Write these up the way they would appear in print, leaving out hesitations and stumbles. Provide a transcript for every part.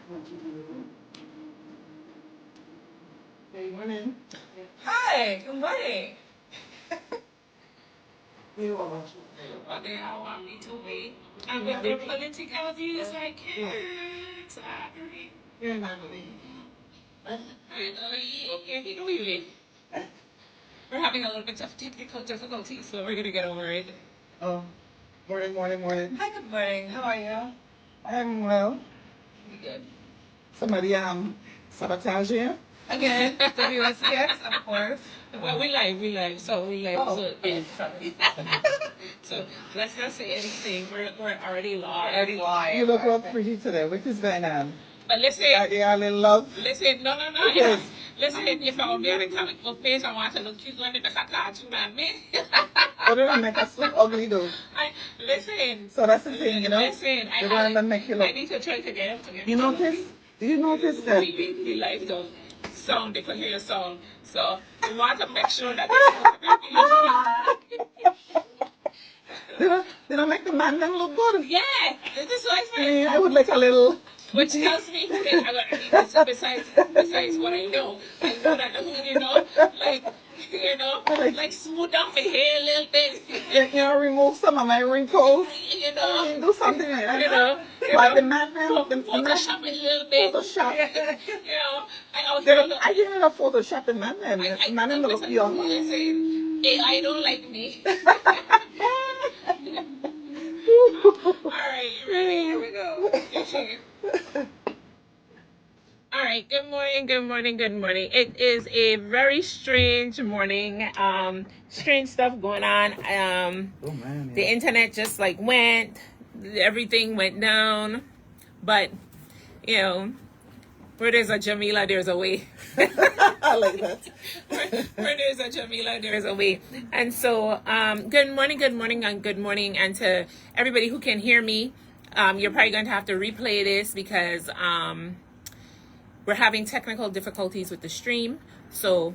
Good morning. Hi, good morning. You are. What do y'all want me to be? I'm with their political views. I can't. Sorry. You're not me. We're having a little bit of technical difficulties, so we're gonna get over it. Oh, morning. Hi, good morning. How are you? I'm well. You good? Somebody sabotage you? Again, WSPX, of course. Well, we live, so we live. Oh. So, yeah. So let's not say anything. We're already live. Already live. You look real pretty today. What is going on? But listen, You got a little love? listen, no. Yes. Listen, if I will be on the comic book page, I want to look cute when it's a cartoon man, me. What do I make us look ugly though? Listen. So that's the thing, you know? Listen, They're going to make you I look. need to try to get him to get You notice? Do you notice that? we like the sound, they can hear your sound. So we want to make sure that They don't make the man them look good. yeah, this is what I would like a little. which tells me that I need this besides what I know that like like smooth down my hair a little bit. Remove some of my wrinkles. Do something like that. Like the man them, Photoshop it a little bit. Photoshop. I I didn't know Photoshop the man them. The man them look young. Listen, AI don't like me. All right, ready? Here we go. All right. Good morning. It is a very strange morning. Strange stuff going on. Oh man. The internet just like went. Everything went down. But where there's a Jamila, there's a way. I like that. Where there's a Jamila, there's a way. And so, good morning, and to everybody who can hear me. You're probably going to have to replay this because we're having technical difficulties with the stream. So,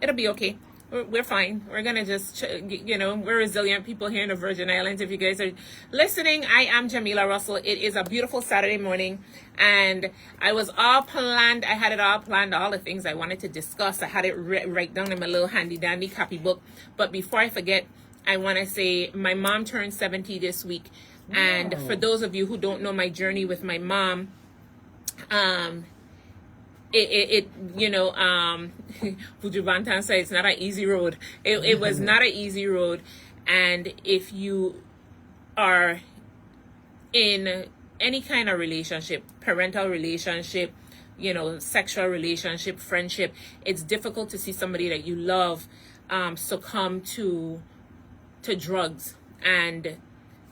it'll be okay. We're fine. We're going to just, we're resilient people here in the Virgin Islands. If you guys are listening, I am Jamila Russell. It is a beautiful Saturday morning. And I was all planned. I had it all planned, all the things I wanted to discuss. I had it right down in my little handy dandy copybook. But before I forget, I want to say my mom turned 70 this week. Wow. And for those of you who don't know my journey with my mom, Vujubantan said it's not an easy road. It was not an easy road. And if you are in any kind of relationship, parental relationship, sexual relationship, friendship, it's difficult to see somebody that you love succumb to drugs, and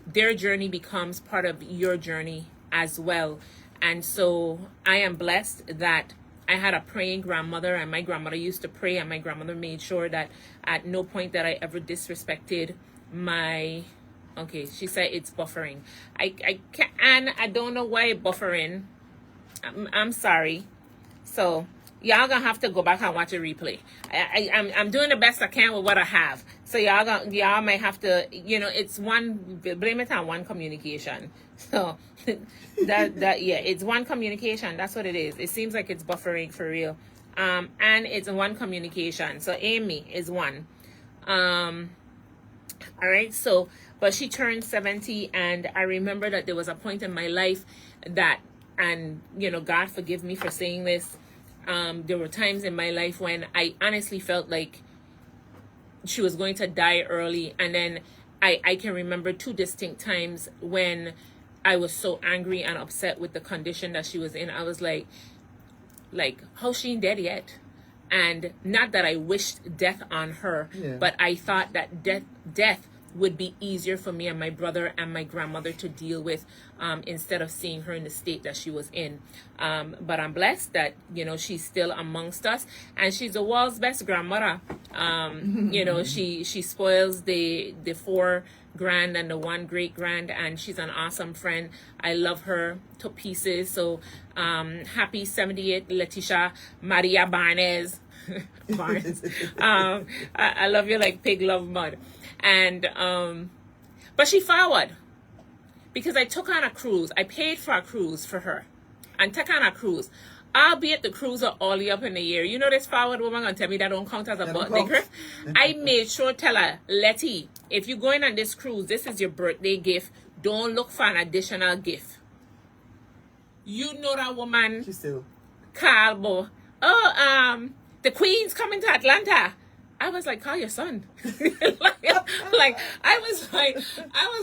their journey becomes part of your journey as well. And so I am blessed that I had a praying grandmother, and my grandmother used to pray, and my grandmother made sure that at no point that I ever disrespected my, okay, she said it's buffering. I can't, and I don't know why buffering. I'm sorry. So y'all gonna have to go back and watch a replay. I'm doing the best I can with what I have. So y'all might have to, it's blame it on one communication. So it's one communication. That's what it is. It seems like it's buffering for real. And it's one communication. So Amy is one. All right. So, but she turned 70, and I remember that there was a point in my life that, and God forgive me for saying this. There were times in my life when I honestly felt like she was going to die early. And then I can remember 2 distinct times when I was so angry and upset with the condition that she was in. I was like, how's she dead yet? And not that I wished death on her, but I thought that death would be easier for me and my brother and my grandmother to deal with, instead of seeing her in the state that she was in. But I'm blessed that, she's still amongst us, and she's the world's best grandmother. She spoils the 4 grand and the 1 great grand, and she's an awesome friend. I love her to pieces. So happy 78th Letitia Maria Barnes. I love you like pig love mud. And but she forward, because I took on a cruise. I paid for a cruise for her, and take on a cruise. I'll be at the cruise or all the up in the year. You know this forward woman gonna tell me that don't count as a birthday gift? I made sure tell her, Letty, if you're going on this cruise, this is your birthday gift. Don't look for an additional gift. You know that woman. She still. Calbo. Oh, the Queen's coming to Atlanta. I was like, call your son. like I was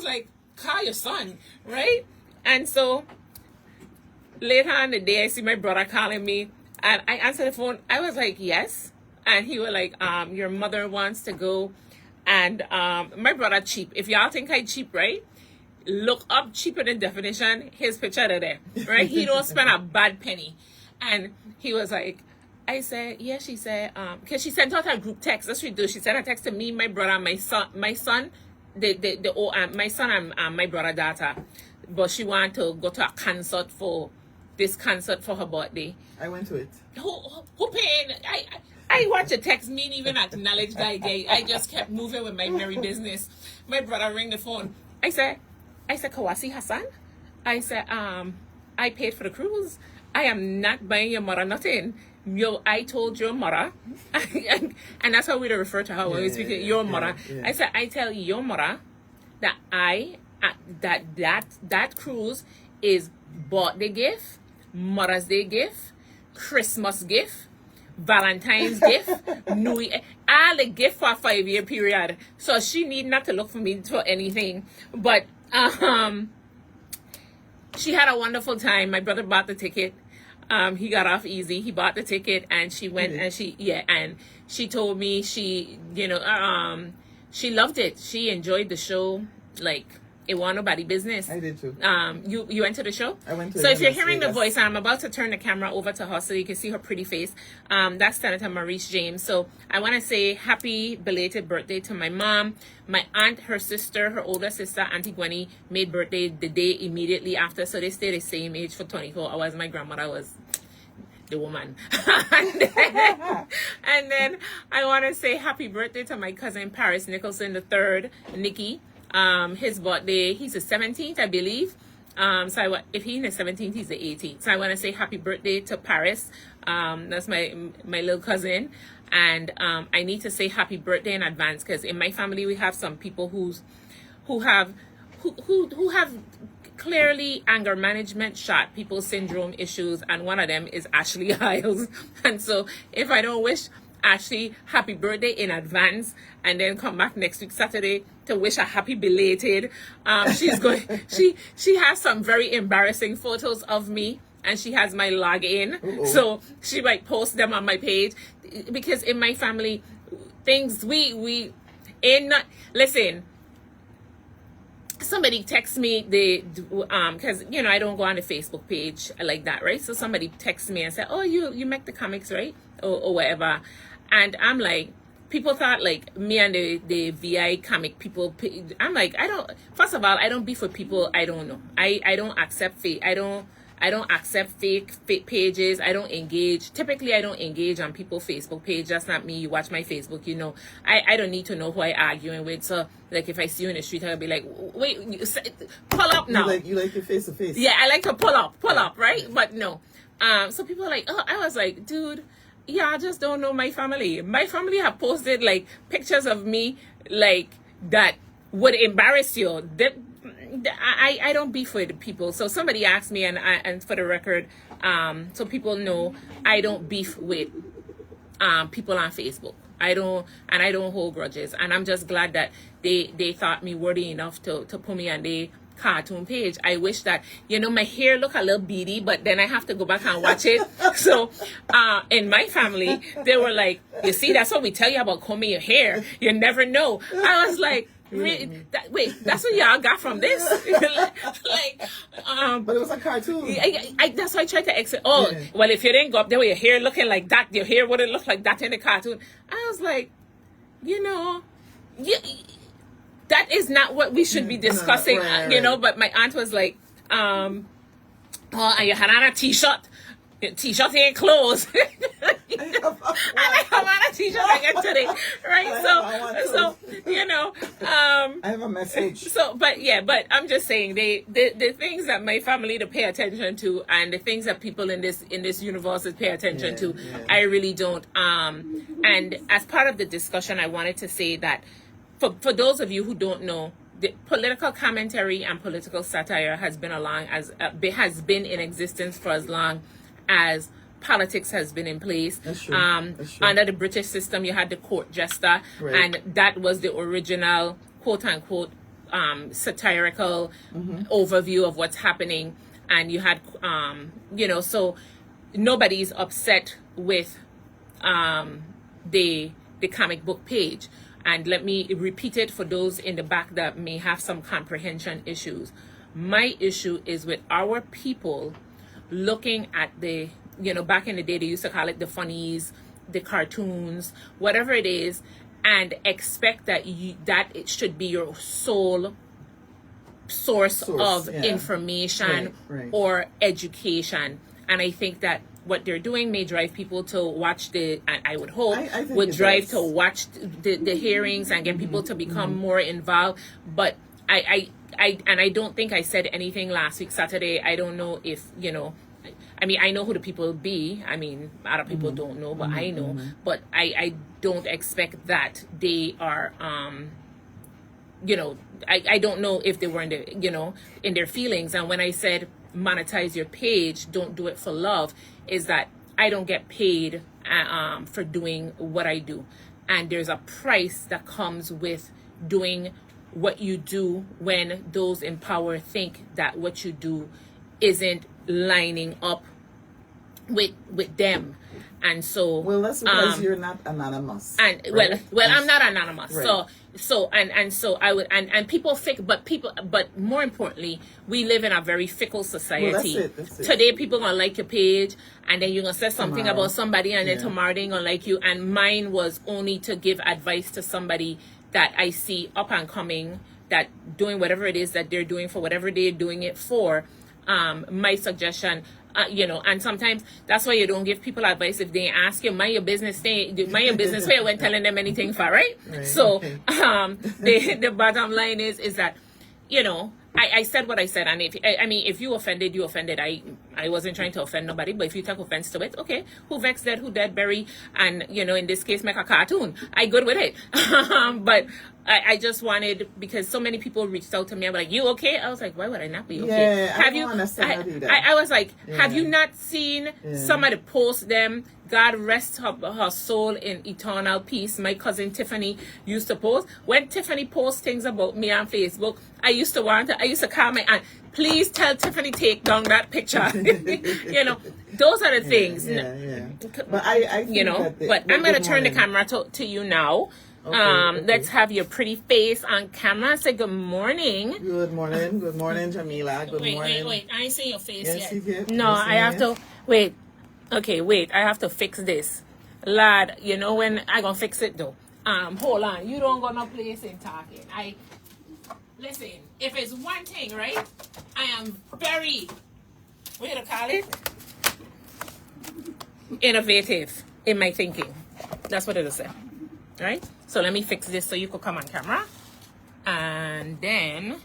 like, call your son, right? And so later on the day, I see my brother calling me, and I answered the phone. I was like, yes. And he was like, your mother wants to go. And my brother cheap. If y'all think I cheap, right? Look up cheaper than definition. His picture there, right? He don't spend a bad penny. And he was like, I said, yeah, she said, because she sent out a group text. That's what she do. She sent a text to me, my brother, my son, my son and my brother daughter. But she wanted to go to a concert for her birthday. I went to it. Who paying? I watched a text, me even acknowledge that day. I just kept moving with my merry business. My brother rang the phone. I said, Kawasi Hassan? I said, I paid for the cruise. I am not buying your mother nothing. I told your mother, and that's how we refer to her when we speak to your mother. Yeah. I said, I tell your mother that that cruise is birthday gift, Mother's Day gift, Christmas gift, Valentine's gift, New Year, all the gift for a 5-year period. So she need not to look for me for anything. But she had a wonderful time. My brother bought the ticket. He got off easy. He bought the ticket and she went and she told me she loved it. She enjoyed the show. Like, it wasn't nobody business. I did too. You went to the show? I went to So if you're hearing the voice, and I'm about to turn the camera over to her so you can see her pretty face. That's Senator Marise James. So I want to say happy belated birthday to my mom. My aunt, her sister, her older sister, Auntie Gwenny, made birthday the day immediately after. So they stayed the same age for 24 hours. My grandmother was the woman. and then I want to say happy birthday to my cousin Paris Nicholson III, Nikki. His birthday, he's the 17th, I believe. If he's the 17th, he's the 18th. So I want to say happy birthday to Paris. That's my little cousin. And I need to say happy birthday in advance because in my family we have some people who have clearly anger management shot people syndrome issues, and one of them is Ashley Hiles. And so if I don't wish Ashley happy birthday in advance and then come back next week Saturday to wish a happy belated, she's going she has some very embarrassing photos of me and she has my login. So she might post them on my page because in my family things listen, somebody texts me because I don't go on the Facebook page like that, right? So somebody texts me and said, oh, you make the comics, right? Or whatever. And I'm like, people thought like me and the VI comic people. I'm like, first of all, I don't beef with people I don't know. I don't accept fake. I don't accept fake pages. I don't engage. Typically, I don't engage on people's Facebook page. That's not me. You watch my Facebook, I don't need to know who I arguing with. So, like, if I see you in the street, I'll be like, wait, pull up now. You like your face to face. Yeah, I like to pull up, right? But no. So people are like, oh, I was like, dude, yeah, I just don't know my family. My family have posted like pictures of me like that would embarrass you. I don't beef with people. So somebody asked me, and for the record, so people know, I don't beef with people on Facebook. I don't hold grudges, and I'm just glad that they thought me worthy enough to put me on their cartoon page. I wish that my hair look a little beady, but then I have to go back and watch it. So in my family, they were like, you see, that's what we tell you about combing your hair. You never know. I was like, wait, that's what y'all got from this? But it was a cartoon. That's why I tried to exit. Oh, yeah. Well, if you didn't go up there with your hair looking like that, your hair wouldn't look like that in the cartoon. I was like, that is not what we should be discussing, right. But my aunt was like, and you had on a t-shirt. T-shirt ain't clothes. And I have on a t-shirt again today, right? So I have a message. So, but I'm just saying the things that my family to pay attention to, and the things that people in this universe pay attention to, I really don't. And as part of the discussion, I wanted to say that for those of you who don't know, the political commentary and political satire has been has been in existence for as long as politics has been in place. That's true. Under the British system, you had the court jester, and that was the original quote unquote satirical overview of what's happening. And you had so nobody's upset with the comic book page. And let me repeat it for those in the back that may have some comprehension issues. My issue is with our people looking at the, back in the day, they used to call it the funnies, the cartoons, whatever it is, and expect that it should be your sole source of information or education. And I think that what they're doing may drive people to watch I would hope, would drive to watch the hearings and get people to become more involved. But I don't think I said anything last week, Saturday. I don't know if, I know who the people be. Other people don't know, but I know. But I don't expect that they are, I don't know if they were in their feelings. And when I said monetize your page, don't do it for love, is that I don't get paid for doing what I do. And there's a price that comes with doing what you do when those in power think that what you do isn't lining up with them. And so that's because you're not anonymous. And right? I'm not anonymous. Right. So I would and people but more importantly, we live in a very fickle society. That's it. Today people gonna like your page, and then you're gonna say something about somebody, and then tomorrow they gonna like you. And mine was only to give advice to somebody that I see up and coming, that doing whatever it is that they're doing for whatever they're doing it for. My suggestion, and sometimes that's why you don't give people advice if they ask you, mind your business where you weren't telling them anything for, right? So, the bottom line is that, I said what I said, and if you offended, you offended. I wasn't trying to offend nobody, but if you take offense to it, okay, who vexed dead, who dead bury, and in this case make a cartoon. I good with it. But I just wanted, because so many people reached out to me, I'm like, you okay? I was like, why would I not be okay? Yeah, I don't understand how to do that. I was like, have you not seen somebody post them? God rest her soul in eternal peace. My cousin Tiffany used to post. When Tiffany posts things about me on Facebook, I used to call my aunt, please tell Tiffany take down that picture. Those are the things. Yeah. But I think but I'm going to turn the camera to you now. Okay. Let's have your pretty face on camera. Say good morning. Good morning, Jamila. Good morning. Wait. I ain't seen your face yet. No, I have to wait. Okay, wait. I have to fix this, lad. When I gonna fix it though? Hold on. You don't got no place in talking. Listen. If it's one thing, right? I am very, what do you call it? Innovative in my thinking. That's what it'll say. Right? So let me fix this so you could come on camera. And then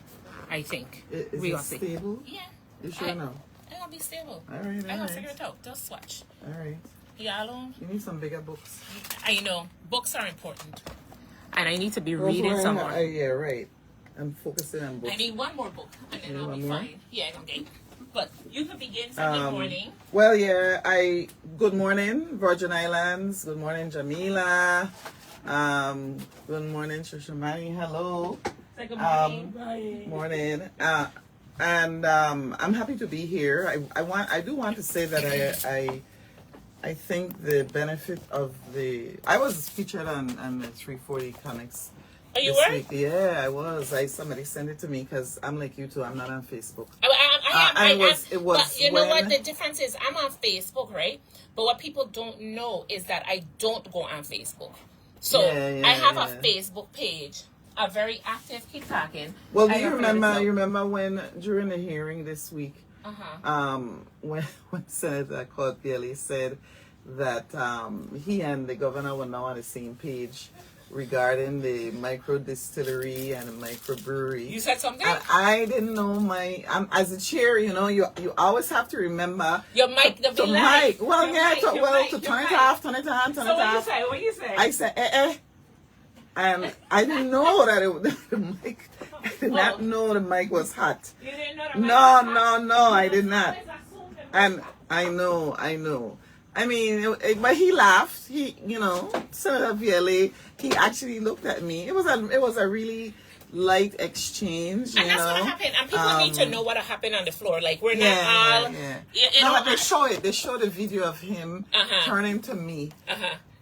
I think we're gonna see. Stable? Yeah. You sure now? It's gonna be stable. All right. I'm gonna figure it out. Just watch. All right. Yeah, alone. You need some bigger books. I know. Books are important. And I need to be reading some more. Yeah, right. I'm focusing on books. I need one more book and then I'll be fine. Yeah, okay. But you can begin from good morning. Well, yeah, good morning, Virgin Islands. Good morning, Jamila. Good morning, Shushamani. Hello. Say good morning. Bye. Morning. And I'm happy to be here. I do want to say that I think the benefit of I was featured on the 340 Comics. Oh, you were? Week. Yeah, I was. Somebody sent it to me because I'm like you too. I'm not on Facebook. But you know what the difference is? I'm on Facebook, right? But what people don't know is that I don't go on Facebook. So I have a Facebook page. A very active keep talking. Well, do you remember when during the hearing this week, when Senator Claude Bailey said that he and the governor were now on the same page regarding the micro distillery and microbrewery. You said something? And I didn't know as a chair, you know, you always have to remember Your mic, the to mic. mic. Well, yeah, to turn it off, turn it on, turn it off. What you say? I said, and I didn't know that the mic. I did not know the mic was hot. You didn't know the mic was hot? No, I did not. And I know. I mean, but he laughed. He, you know, Senator Vielle, he actually looked at me. It was a really light exchange. And that's what happened. And people need to know what happened on the floor. Like, we're not all... Yeah. You know, They show it. They show the video of him turning to me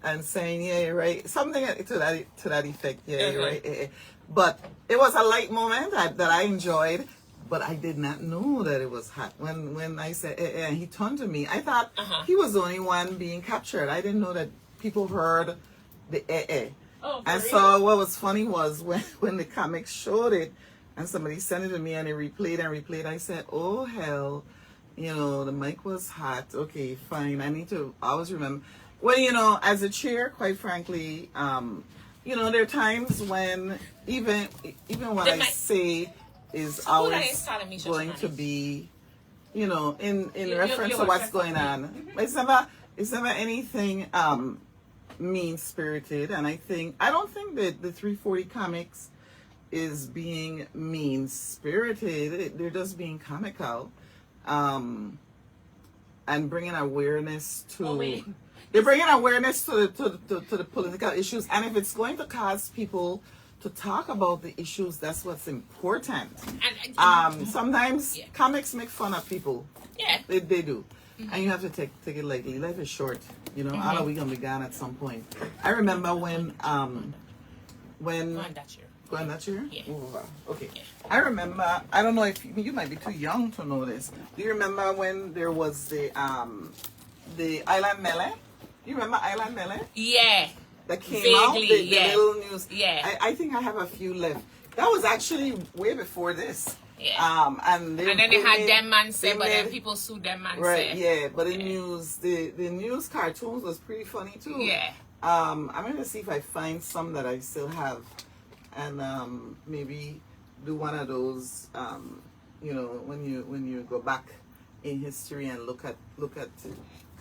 and saying, yeah, you're right. Something to that effect. Yeah, you're right. But it was a light moment that I enjoyed. But I did not know that it was hot. When I said, and he turned to me, I thought he was the only one being captured. I didn't know that people heard the Oh, and so what was funny was when the comics showed it and somebody sent it to me and they replayed, I said, oh, hell, you know, the mic was hot. Okay, fine. I need to always remember. Well, you know, as a chair, quite frankly, you know, there are times when even what I say is always going to be, you know, in reference to what's going on. It's never anything mean-spirited, and I don't think that the 340 comics is being mean-spirited. They're just being comical, and bringing awareness to. They're bringing awareness to the political issues, and if it's going to cause people to talk about the issues, that's what's important. Sometimes comics make fun of people. Yeah, they do, and you have to take it lightly. Life is short, you know. All of we gonna be gone at some point. I remember when Going that year? Yeah. Okay. Yeah. I remember. I don't know if you might be too young to know this. Do you remember when there was the Island Mele? Do you remember Island Mele? Yeah. That came Vaguely, out, the little news. Yeah. I think I have a few left. That was actually way before this. Yeah. And then they had them man say, but then people sued them man right, say. Yeah, but the news, the news cartoons was pretty funny too. Yeah. I'm gonna see if I find some that I still have, and maybe do one of those. You know, when you go back in history and look at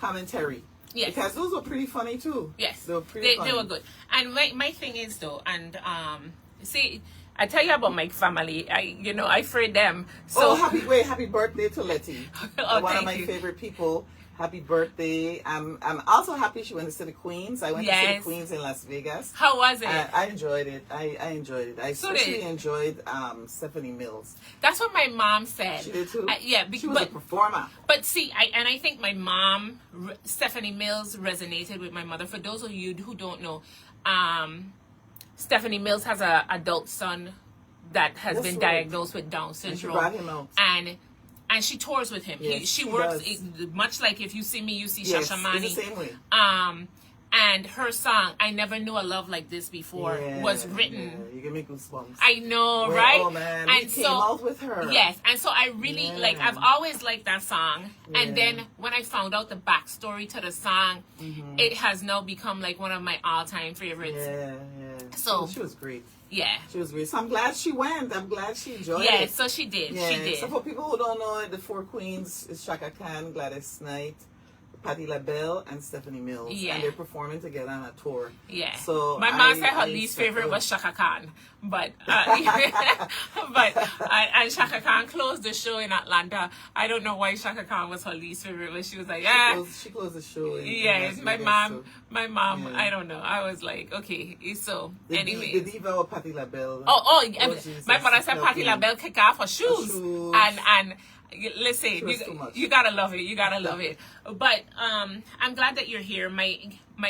commentary. Yes. Because those were pretty funny too. Yes. They were pretty funny. They were good. And my thing is though, and see, I tell you about my family. I afraid them. So happy birthday to Letty. One of my favorite people. Happy birthday. I'm also happy she went to see the Queens. I went to see the Queens in Las Vegas. How was it? I enjoyed it. I enjoyed it. I especially enjoyed Stephanie Mills. That's what my mom said. She did too? She was a performer. But see, I think my mom, Stephanie Mills, resonated with my mother. For those of you who don't know, Stephanie Mills has an adult son that has been diagnosed with Down syndrome. And she brought him out. And she tours with him. Yes, she works much like If You See Me, You See Shashamani. It's the same way. And her song, I Never Knew a Love Like This Before, was written. Yeah, you give me goosebumps. I know, right? Oh man, and came out with her. Yes, and so I really I've always liked that song. Yeah. And then when I found out the backstory to the song, it has now become like one of my all-time favorites. Yeah. So she was great. Yeah. She was great. So I'm glad she went. I'm glad she enjoyed it. Yeah, so she did. Yeah. She did. So for people who don't know it, the four queens is Shaka Khan, Gladys Knight, Patti LaBelle, and Stephanie Mills. Yeah. And they're performing together on a tour. Yeah. So my mom said her least favorite was Shaka Khan. But and Shaka Khan closed the show in Atlanta. I don't know why Shaka Khan was her least favorite, but she was like, She closed the show. My mom, I don't know. I was like, okay. So anyway. The diva or Patti LaBelle. My mother said Patti LaBelle kick off her shoes. And listen, you gotta love it. You gotta love it. But I'm glad that you're here. My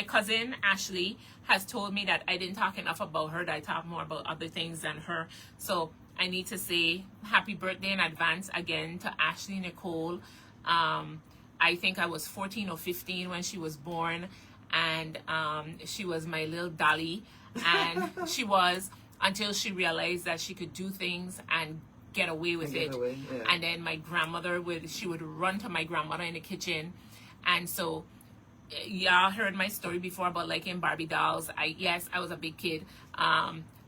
cousin Ashley has told me that I didn't talk enough about her, that I talked more about other things than her. So I need to say happy birthday in advance again to Ashley Nicole. I think I was 14 or 15 when she was born, and she was my little dolly, and she was until she realized that she could do things and get away with it. And then my grandmother would run to my grandmother in the kitchen, and so y'all heard my story before about liking Barbie dolls. I was a big kid.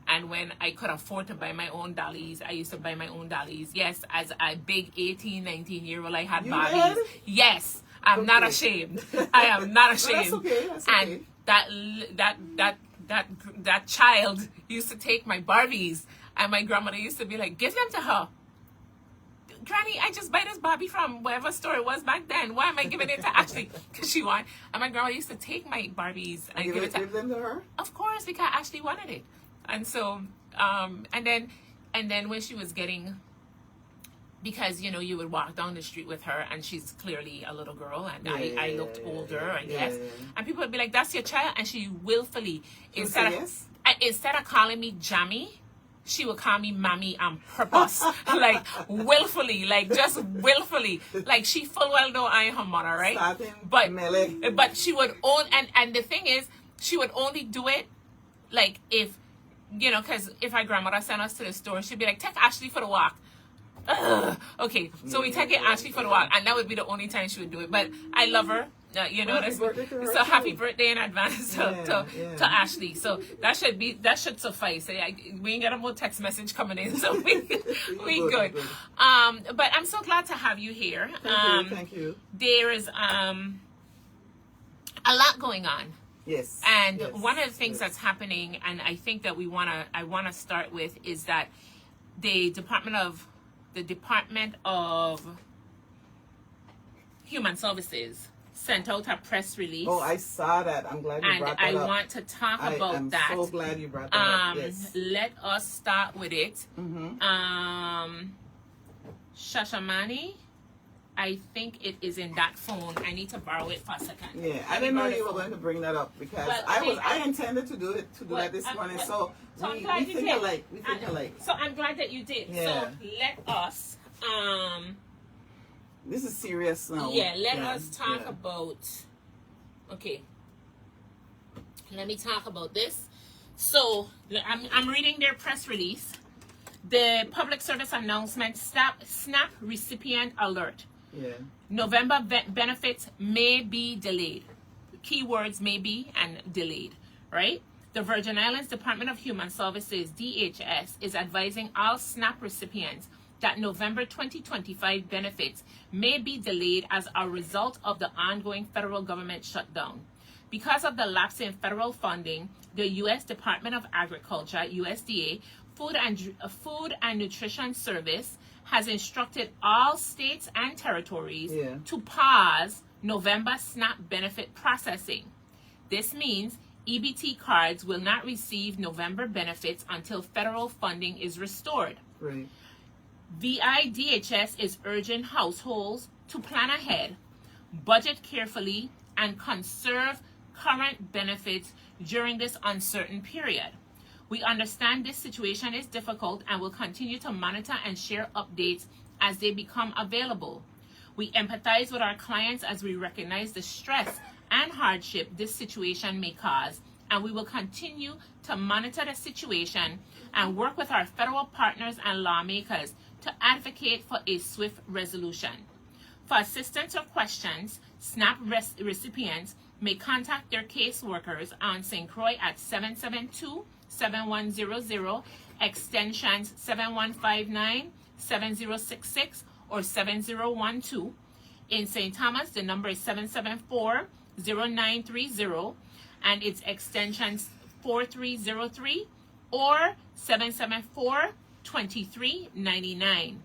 And when I could afford to buy my own dollies, I used to buy my own dollies. Yes, as a big 18, 19-year-old, I had You Barbies. did? Yes, I'm not ashamed. I am not ashamed. That's okay. That's okay. And that child used to take my Barbies, and my grandmother used to be like, give them to her. Granny, I just buy this Barbie from whatever store it was back then. Why am I giving it to Ashley? Because she wanted. And my grandma used to take my Barbies and give them to her? Of course, because Ashley wanted it. And so, and then when she was getting, because, you know, you would walk down the street with her and she's clearly a little girl, and I looked older, and and people would be like, that's your child. And she willfully, instead of calling me Jammy, she would call me Mommy on purpose. Like, willfully, like, just willfully. Like, she full well know I am her mother, right? But she would and the thing is, she would only do it, like, if, you know, because if our grandmother sent us to the store, she'd be like, take Ashley for the walk. Ugh. Okay, so we take Ashley for the walk, and that would be the only time she would do it. But I love her. You know, so happy birthday in advance to Ashley. So that should suffice. We ain't got a more text message coming in, so we good. But I'm so glad to have you here. Thank you. There is a lot going on. Yes. And one of the things that's happening, and I think that I wanna start with, is that the Department of Human Services sent out a press release. Oh, I saw that. I'm glad you brought that up. And I want to talk about that. I'm so glad you brought that up. Yes. Let us start with it. Shashamani, I think it is in that phone. I need to borrow it for a second. Yeah, I didn't know you were going to bring that up, because I intended to do that this morning. So we think alike. We think alike. So I'm glad that you did. Yeah. So let us this is serious now. Yeah, let us talk about. Okay. Let me talk about this. So I'm reading their press release. The public service announcement: SNAP recipient alert. Yeah. November benefits may be delayed. Keywords may be and delayed, right? The Virgin Islands Department of Human Services, DHS, is advising all SNAP recipients that November 2025 benefits may be delayed as a result of the ongoing federal government shutdown. Because of the lapse in federal funding, the U.S. Department of Agriculture, USDA, Food and Nutrition Service has instructed all states and territories to pause November SNAP benefit processing. This means EBT cards will not receive November benefits until federal funding is restored. Right. VIDHS is urging households to plan ahead, budget carefully, and conserve current benefits during this uncertain period. We understand this situation is difficult and will continue to monitor and share updates as they become available. We empathize with our clients as we recognize the stress and hardship this situation may cause, and we will continue to monitor the situation and work with our federal partners and lawmakers to advocate for a swift resolution. For assistance or questions, SNAP recipients may contact their caseworkers on St. Croix at 772-7100, extensions 7159, 7066, or 7012. In St. Thomas, the number is 774-0930, and its extensions 4303 or 774-2399.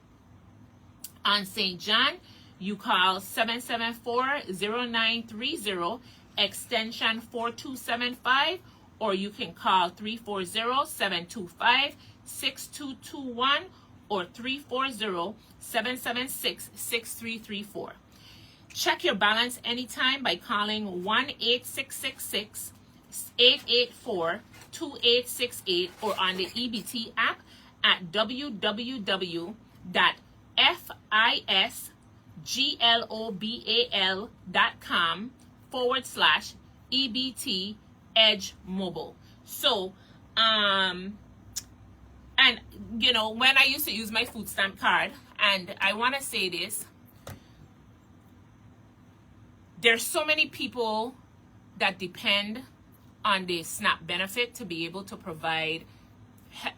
On St. John, you call 774-0930, extension 4275, or you can call 340-725-6221 or 340-776-6334. Check your balance anytime by calling 1-866-884-2868 or on the EBT app at www.fisglobal.com/EBT Edge Mobile. So, and you know, when I used to use my food stamp card, and I want to say this, there's so many people that depend on the SNAP benefit to be able to provide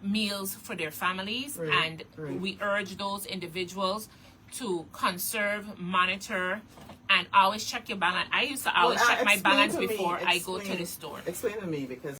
meals for their families. And we urge those individuals to conserve, monitor, and always check your balance. I used to always check my balance before I go to the store. Explain to me, because